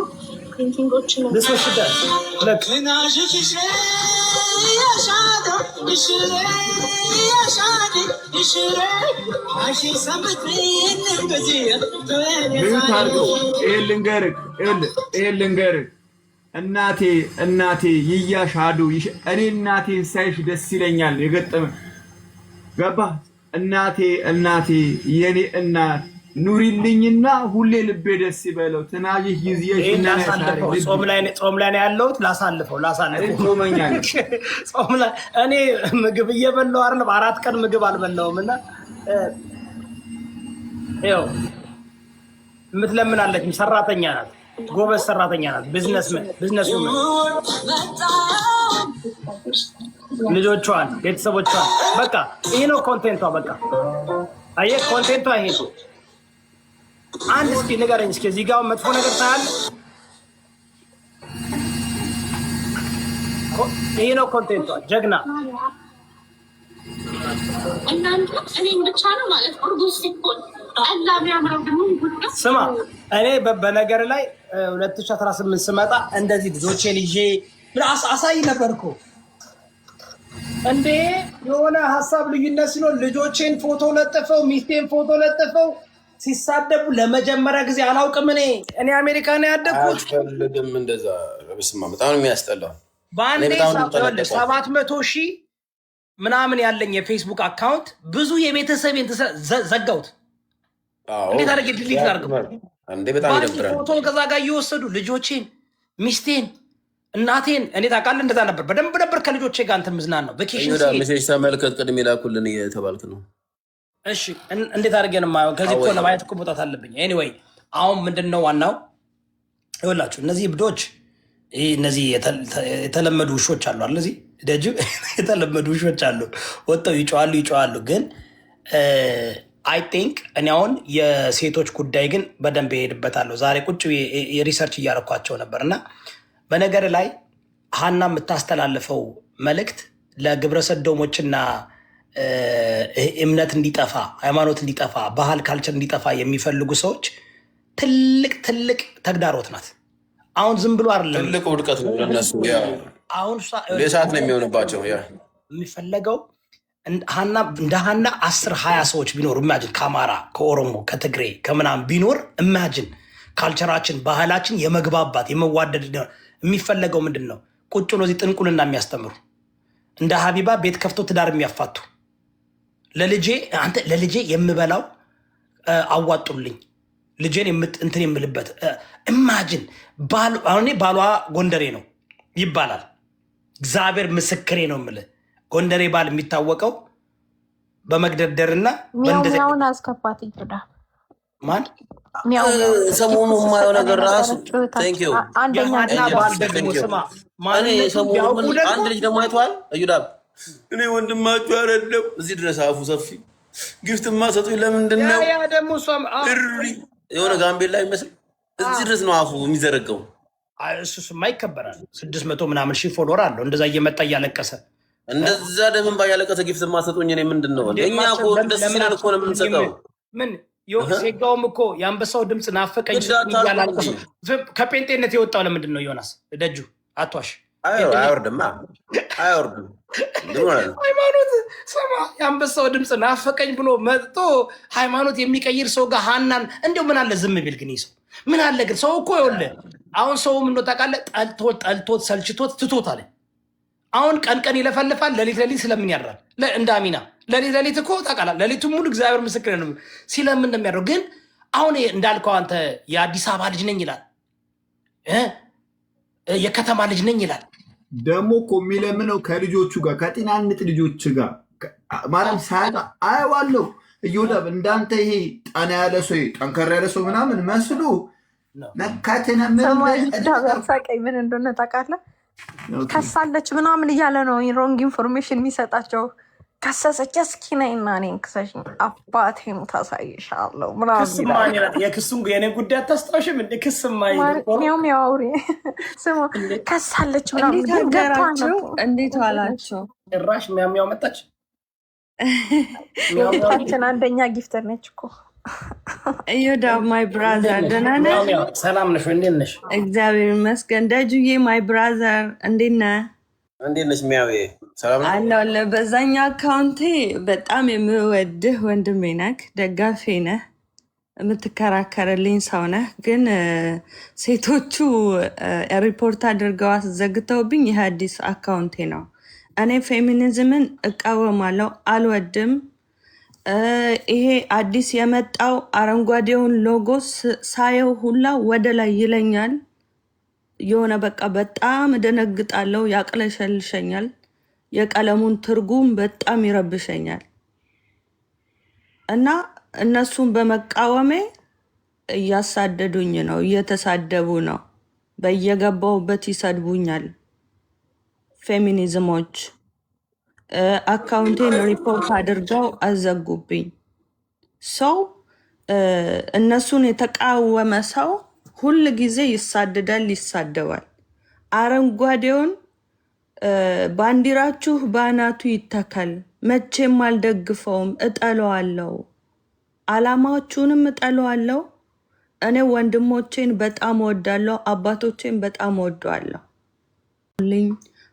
ፔንቲንጎችን ልንገርህ እናቴ ይያሻዱ እኔ እናቴን ሳይሽ ደስ ይለኛል። የገጠመ ገባ እናቴ የኔ እናት ኑሪልኝና ሁሌ ልቤ ደስ ይበለው። ትናጅህ ይዝየሽ ጾም ላይ ነው ያለሁት። ላሳልፈው ጾመኛል። ጾም ላይ እኔ ምግብ እየበላሁ አይደለም። 4 ቀን ምግብ አልበላሁም እና ይኸው የምትለምናለች ሰራተኛ ናት። ጎበዝ ሰራተኛ ናት። ቢዝነስ ልጆቿን ቤተሰቦቿን በቃ ይሄ ነው ኮንቴንቷ። በቃ አየህ ኮንቴንቷ ይሄ ነው። አንድ እስኪ ንገረኝ እስኪ እዚህ ጋር መጥፎ ነገር ታያለህ? ይሄ ነው ኮንቴንቷ። ጀግና እናንተ እኔን ብቻ ነው ማለት ኦርዶስ ሲቆል ስማ እኔ በነገር ላይ 2018 ስመጣ እንደዚህ ልጆቼን ይዤ አሳይ ነበርኩ እንዴ። የሆነ ሀሳብ ልዩነት ሲኖር ልጆቼን ፎቶ ለጥፈው ሚስቴን ፎቶ ለጥፈው ሲሳደቡ ለመጀመሪያ ጊዜ አላውቅም። እኔ አሜሪካ ነው ያደግኩት። አልፈልግም እንደዛ። በስመ አብ በጣም የሚያስጠላው በአንዴ 700,000 ምናምን ያለኝ የፌስቡክ አካውንት ብዙ የቤተሰቤን ዘጋሁት። እንዴት አድርጌ ዲሊት ላድርገው? በጣም ይደብራል። ፎቶ ከዛ ጋር እየወሰዱ ልጆቼን ሚስቴን እናቴን እኔ ታውቃለህ እንደዛ ነበር። በደንብ ነበር ከልጆቼ ጋር እንትን ምዝናን ነው ቬኬሽን ሜሴጅ ተመልከት ቅድም ላኩልን እየተባልክ ነው። እሺ እንዴት አድርጌ ነው የማየው? ከዚህ እኮ ለማየት እኮ መውጣት አለብኝ። ኤኒዌይ አሁን ምንድን ነው ዋናው ይኸውላችሁ እነዚህ እብዶች እነዚህ የተለመዱ ውሾች አሉ አለ እዚህ ደጅ የተለመዱ ውሾች አሉ። ወጥተው ይጮዋሉ ግን አይ ቲንክ እኔ አሁን የሴቶች ጉዳይ ግን በደንብ ይሄድበታለሁ። ዛሬ ቁጭ የሪሰርች እያረኳቸው ነበር እና በነገር ላይ ሀና የምታስተላልፈው መልእክት ለግብረ ሰዶሞችና እምነት እንዲጠፋ ሃይማኖት እንዲጠፋ ባህል ካልቸር እንዲጠፋ የሚፈልጉ ሰዎች ትልቅ ተግዳሮት ናት። አሁን ዝም ብሎ አይደለም ትልቅ ውድቀት ነው ለነሱ። አሁን ለሰዓት ነው የሚሆንባቸው የሚፈለገው እንደ ሀና 10-20 ሰዎች ቢኖር ኢማጂን ከአማራ ከኦሮሞ ከትግሬ ከምናምን ቢኖር ኢማጂን ካልቸራችን ባህላችን የመግባባት የመዋደድ የሚፈለገው ምንድን ነው? ቁጭ ብሎ እዚህ ጥንቁልና የሚያስተምሩ እንደ ሀቢባ ቤት ከፍቶ ትዳር የሚያፋቱ ለልጄ የምበላው አዋጡልኝ ልጄን እንትን የምልበት ኢማጂን አሁን ባሏ ጎንደሬ ነው ይባላል። እግዚአብሔር ምስክሬ ነው የምልህ ጎንደሬ ባል የሚታወቀው በመግደርደርና ሚያውን አስከፋት ይችላል። ማን ሰሞኑ የማየው ነገር ራሱ ቴንኪው አንደኛ ባል ደግሞ ስማ አንድ ልጅ ደግሞ አይተዋል። እዩዳብ እኔ ወንድማችሁ አይደለም እዚህ ድረስ አፉ ሰፊ ጊፍትማ ሰጡኝ። ለምንድን ነው ደግሞ የሆነ ጋምቤላ ይመስል እዚህ ድረስ ነው አፉ የሚዘረገው። እሱማ ይከበራል። 600 ምናምን ሺህ ፎሎወር አለው። እንደዛ እየመጣ እያለቀሰ እንደዛ ደምን ባያለቀሰ ጊፍትማ ሰጡኝ። እኔ ምንድን ነው እኛ እኮ ደስ ሲለን እኮ ነው የምንሰጠው። ምን ሴጋውም እኮ የአንበሳው ድምፅ ናፈቀኝ ከጴንጤነት የወጣው ለምንድን ነው? ዮናስ ደጁ አቷሽ አይወርድማ አይወርድም። ሃይማኖት ስማ፣ የአንበሳው ድምፅ ናፈቀኝ ብሎ መጥቶ ሃይማኖት የሚቀይር ሰው ጋር ሀናን እንዲሁ ምን አለ ዝም ቢል ግን ሰው ምን አለ ግን ሰው እኮ ይኸውልህ አሁን ሰው ምን ታውቃለህ ጠልቶት ሰልችቶት ትቶት አለ። አሁን ቀን ቀን ይለፈልፋል፣ ሌሊት ሌሊት ስለምን ያድራል? እንደ አሚና ሌሊት ሌሊት እኮ ታውቃለህ፣ ሌሊቱን ሙሉ እግዚአብሔር ምስክር ነው ሲለምን እንደሚያድረው። ግን አሁን እንዳልከው አንተ የአዲስ አበባ ልጅ ነኝ ይላል፣ የከተማ ልጅ ነኝ ይላል። ደግሞ እኮ የሚለምነው ከልጆቹ ጋር ከጤናንጥ ልጆች ጋር ማለት ሳያጣ አየዋለሁ። እዮዳብ እንዳንተ ይሄ ጠና ያለ ሰው ጠንከር ያለ ሰው ምናምን መስሎ መካተነ ሳቀኝ ምን እንደሆነ ታውቃለህ? ከሳለች ምናምን እያለ ነው ሮንግ ኢንፎርሜሽን የሚሰጣቸው። ከሰሰች እስኪ ነይና እኔን ክሰሽኝ አባቴን ታሳይሻለሁ ምናምን። የክሱን የኔ ጉዳይ አታስታውሽም እንደ ክስማ ያውሪ ስሙ ከሳለች ምናምን። እንዴት ዋላቸው? ጭራሽ ሚያው መጣች። የቤታችን አንደኛ ጊፍተር ነች እኮ እዮዳብ ማይ ብራዘር ደህና ነህ? ሰላም ነሽ? እንዴት ነሽ? እግዚአብሔር ይመስገን። ደጁዬ ማይ ብራዘር እንዴት ነህ? እንዴት ነሽ? ሚያው ሰላም ነው አለሁልህ። በዛኛው አካውንቴ በጣም የምወድህ ወንድሜ ነህ፣ ደጋፊ ነህ፣ የምትከራከርልኝ ሰው ነህ። ግን ሴቶቹ ሪፖርት አድርገው አስዘግተውብኝ ይህ አዲስ አካውንቴ ነው። እኔ ፌሚኒዝምን እቃወማለሁ፣ አልወድም። ይሄ አዲስ የመጣው አረንጓዴውን ሎጎ ሳየው ሁላ ወደ ላይ ይለኛል። የሆነ በቃ በጣም እደነግጣለሁ፣ ያቅለሸልሸኛል። የቀለሙን ትርጉም በጣም ይረብሸኛል እና እነሱን በመቃወሜ እያሳደዱኝ ነው፣ እየተሳደቡ ነው። በየገባውበት ይሰድቡኛል ፌሚኒዝሞች። አካውንቴን ሪፖርት አድርገው አዘጉብኝ። ሰው እነሱን የተቃወመ ሰው ሁል ጊዜ ይሳደዳል፣ ይሳደባል። አረንጓዴውን ባንዲራችሁ በአናቱ ይተከል፣ መቼም አልደግፈውም፣ እጠለዋለሁ፣ አላማችሁንም እጠለዋለሁ። እኔ ወንድሞቼን በጣም እወዳለሁ፣ አባቶቼን በጣም እወዳለሁ።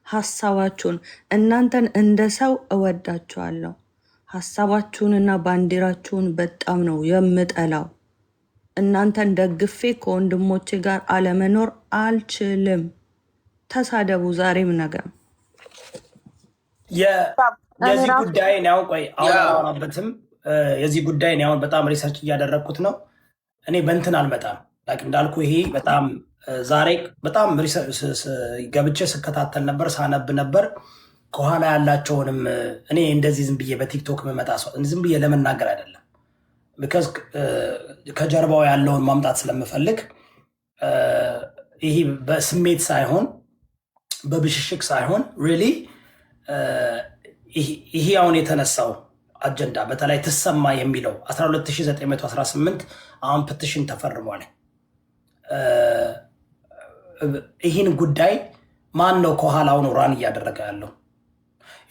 ሀሳባችሁን እናንተን እንደ ሰው እወዳችኋለሁ። ሀሳባችሁንና ባንዲራችሁን በጣም ነው የምጠላው። እናንተን ደግፌ ከወንድሞቼ ጋር አለመኖር አልችልም። ተሳደቡ ዛሬም ነገም። የዚህ ጉዳይ ነው ቆይ አውራበትም የዚህ ጉዳይ ነው በጣም ሪሰርች እያደረግኩት ነው። እኔ በእንትን አልመጣም እንዳልኩ ይሄ በጣም ዛሬ በጣም ገብቼ ስከታተል ነበር፣ ሳነብ ነበር። ከኋላ ያላቸውንም እኔ እንደዚህ ዝም ብዬ በቲክቶክ መመጣ ሰው ዝም ብዬ ለመናገር አይደለም፣ ቢካዝ ከጀርባው ያለውን ማምጣት ስለምፈልግ ይሄ በስሜት ሳይሆን በብሽሽቅ ሳይሆን ሪሊ ይሄ አሁን የተነሳው አጀንዳ በተለይ ትሰማ የሚለው 12918 አሁን ፕቲሽን ተፈርሟል። ይህን ጉዳይ ማን ነው ከኋላው ነው ራን እያደረገ ያለው?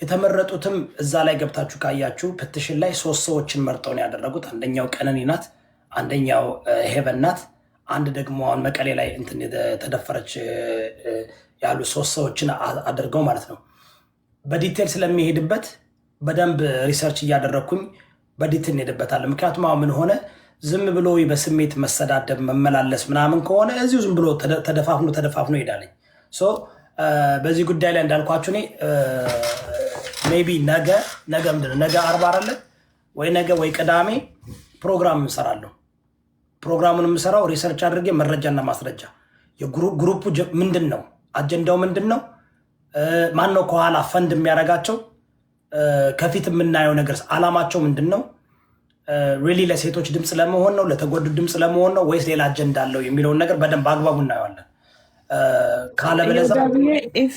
የተመረጡትም እዛ ላይ ገብታችሁ ካያችሁ ፕቲሽን ላይ 3 ሰዎችን መርጠው ነው ያደረጉት። አንደኛው ቀነኒ ናት፣ አንደኛው ሄቨን ናት፣ አንድ ደግሞ አሁን መቀሌ ላይ እንትን ተደፈረች ያሉ 3 ሰዎችን አድርገው ማለት ነው። በዲቴል ስለሚሄድበት በደንብ ሪሰርች እያደረግኩኝ በዲቴል እንሄድበታለን። ምክንያቱም አሁን ምን ሆነ ዝም ብሎ በስሜት መሰዳደብ መመላለስ ምናምን ከሆነ እዚሁ ዝም ብሎ ተደፋፍኖ ይሄዳለኝ። በዚህ ጉዳይ ላይ እንዳልኳችሁ እኔ ሜይ ቢ ነገ ምንድን ነው ነገ አርባ አለ ወይ ነገ ወይ ቅዳሜ ፕሮግራም እንሰራለሁ። ፕሮግራሙን የምሰራው ሪሰርች አድርጌ መረጃና ማስረጃ የግሩፑ ምንድን ነው፣ አጀንዳው ምንድን ነው፣ ማን ነው ከኋላ ፈንድ የሚያደርጋቸው፣ ከፊት የምናየው ነገር አላማቸው ምንድን ነው፣ ሪሊ ለሴቶች ድምፅ ለመሆን ነው፣ ለተጎዱ ድምፅ ለመሆን ነው ወይስ ሌላ አጀንዳ አለው የሚለውን ነገር በደንብ አግባቡ እናየዋለን። ኢፍ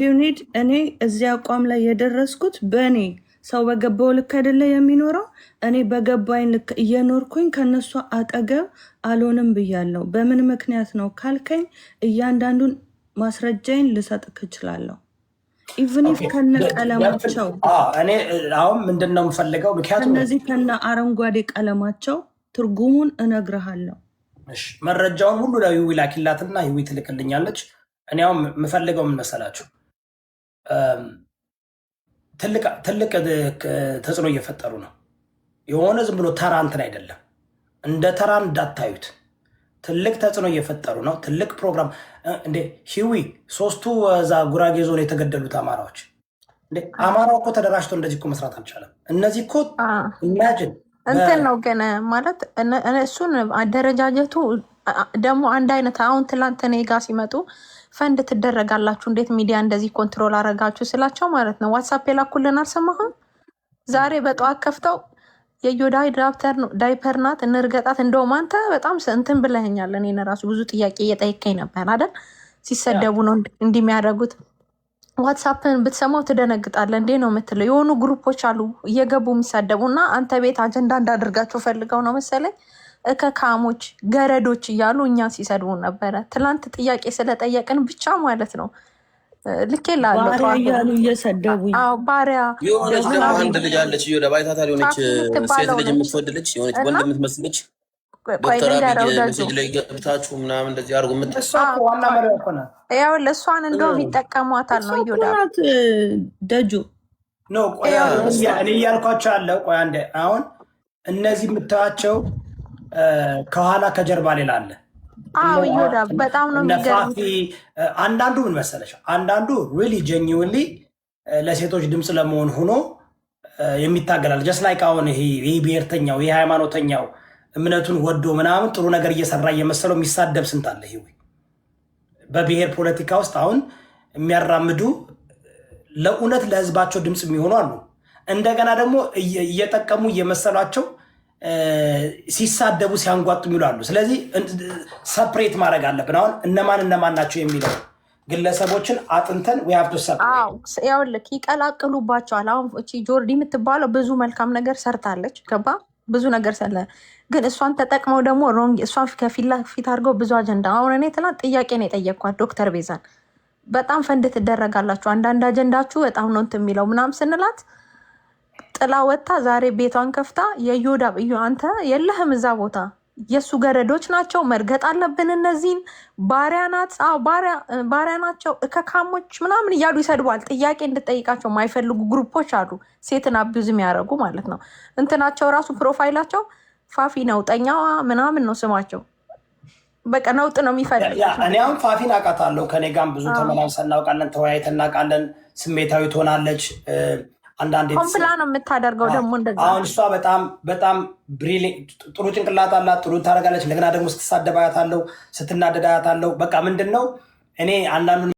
ዩ ኒድ እኔ እዚህ አቋም ላይ የደረስኩት በእኔ ሰው በገባው ልክ አይደለ የሚኖረው። እኔ በገባኝ ልክ እየኖርኩኝ ከነሱ አጠገብ አልሆንም ብያለሁ። በምን ምክንያት ነው ካልከኝ እያንዳንዱን ማስረጃዬን ልሰጥክ እችላለሁ። ኢቭን ኢፍ ከነ ቀለማቸው እኔ አሁን ምንድን ነው የምፈልገው፣ ምክንያቱም እነዚህ ከነ አረንጓዴ ቀለማቸው ትርጉሙን እነግርሃለሁ። መረጃውን ሁሉ ለህዊ ላኪላትና ህዊ ትልክልኛለች። እኔ አሁን የምፈልገው ምን መሰላችሁ? ትልቅ ተጽዕኖ እየፈጠሩ ነው። የሆነ ዝም ብሎ ተራ እንትን አይደለም። እንደ ተራ እንዳታዩት። ትልቅ ተጽዕኖ እየፈጠሩ ነው። ትልቅ ፕሮግራም እንዴ ሂዊ 3ቱ እዛ ጉራጌ ዞን የተገደሉት አማራዎች እንዴ አማራው እኮ ተደራጅቶ እንደዚህ እኮ መስራት አልቻለም። እነዚህ እኮ ኢማጂን እንትን ነው ግን ማለት እሱን አደረጃጀቱ ደግሞ አንድ አይነት አሁን ትላንት እኔ ጋ ሲመጡ ፈንድ ትደረጋላችሁ እንዴት ሚዲያ እንደዚህ ኮንትሮል አረጋችሁ ስላቸው ማለት ነው ዋትሳፕ የላኩልን አልሰማሁም። ዛሬ በጠዋት ከፍተው የዮዳይ ዳይፐር ናት እንርገጣት። እንደውም አንተ በጣም እንትን ብለኸኛል። እኔን ራሱ ብዙ ጥያቄ እየጠየቀኝ ነበር አይደል? ሲሰደቡ ነው እንደሚያደርጉት። ዋትሳፕን ብትሰማው ትደነግጣለህ። እንዴ ነው የምትለው? የሆኑ ግሩፖች አሉ እየገቡ የሚሳደቡ እና አንተ ቤት አጀንዳ እንዳደርጋቸው ፈልገው ነው መሰለኝ እከካሞች ገረዶች እያሉ እኛን ሲሰድቡ ነበረ። ትላንት ጥያቄ ስለጠየቅን ብቻ ማለት ነው። ልኬ ላለው ባሪያ እያሉ እየሰደቡኝ። ባሪያ የሆነች ደግሞ አንድ ልጅ አለች ባይታታል የሆነች ሴት ልጅ የምትወድ ልጅ የሆነች ወንድ የምትመስልች ዶክተር አብይ ሜሴጅ ላይ ገብታችሁ ምናምን እንደዚህ አድርጎ ዋና መሪ ሆነ ያው ለእሷን እንደውም ይጠቀሟታል ነው እዮዳት ደጁ ኖ እኔ እያልኳቸው ያለው ቆይ አንዴ አሁን እነዚህ የምታያቸው ከኋላ ከጀርባ ሌላ አለ። አዎ ይሁዳ በጣም ነው የሚገርም። አንዳንዱ ምን መሰለሽ አንዳንዱ ሪሊ ጀኒውንሊ ለሴቶች ድምፅ ለመሆን ሆኖ የሚታገላል። ጀስት ላይክ አሁን ይሄ ብሔርተኛው ይሄ ሃይማኖተኛው እምነቱን ወዶ ምናምን ጥሩ ነገር እየሰራ እየመሰለው የሚሳደብ ስንት አለ። ይሄ በብሔር ፖለቲካ ውስጥ አሁን የሚያራምዱ ለእውነት ለህዝባቸው ድምፅ የሚሆኑ አሉ። እንደገና ደግሞ እየጠቀሙ እየመሰሏቸው ሲሳደቡ ሲያንጓጡ የሚሉ አሉ። ስለዚህ ሰፕሬት ማድረግ አለብን። አሁን እነማን ናቸው የሚለው ግለሰቦችን አጥንተን ያውልክ ይቀላቅሉባቸዋል። አሁን እቺ ጆርዲ የምትባለው ብዙ መልካም ነገር ሰርታለች። ገባ ብዙ ነገር ሰለ ግን እሷን ተጠቅመው ደግሞ ሮንግ እሷን ከፊት ለፊት አድርገው ብዙ አጀንዳ። አሁን እኔ ትናንት ጥያቄ ነው የጠየቅኳት ዶክተር ቤዛን በጣም ፈንድ ትደረጋላችሁ አንዳንድ አጀንዳችሁ በጣም ነው እንትን የሚለው ምናምን ስንላት ጥላ ወጥታ ዛሬ ቤቷን ከፍታ የዮዳብ እዩ አንተ የለህም እዛ ቦታ የእሱ ገረዶች ናቸው መርገጥ አለብን እነዚህን ባሪያ ናት ባሪያ ናቸው እከካሞች ምናምን እያሉ ይሰድቧል። ጥያቄ እንድጠይቃቸው የማይፈልጉ ግሩፖች አሉ ሴትን አቢዩዝ የሚያደርጉ ማለት ነው። እንትናቸው ራሱ ፕሮፋይላቸው ፋፊ ነውጠኛዋ ምናምን ነው ስማቸው። በቃ ነውጥ ነው የሚፈልግ። እኔ አሁን ፋፊን አውቃታለሁ። ከኔ ጋርም ብዙ ተመላልሰን እናውቃለን፣ ተወያይተን እናውቃለን። ስሜታዊ ትሆናለች አንዳንዴ ኮምፕላ ነው የምታደርገው። ደግሞ እንደዛ አሁን እሷ በጣም ጥሩ ጭንቅላት አላት፣ ጥሩ ታደርጋለች። እንደገና ደግሞ ስትሳደብ አያታለሁ፣ ስትናደድ አያታለሁ። በቃ ምንድን ነው እኔ አንዳንዱ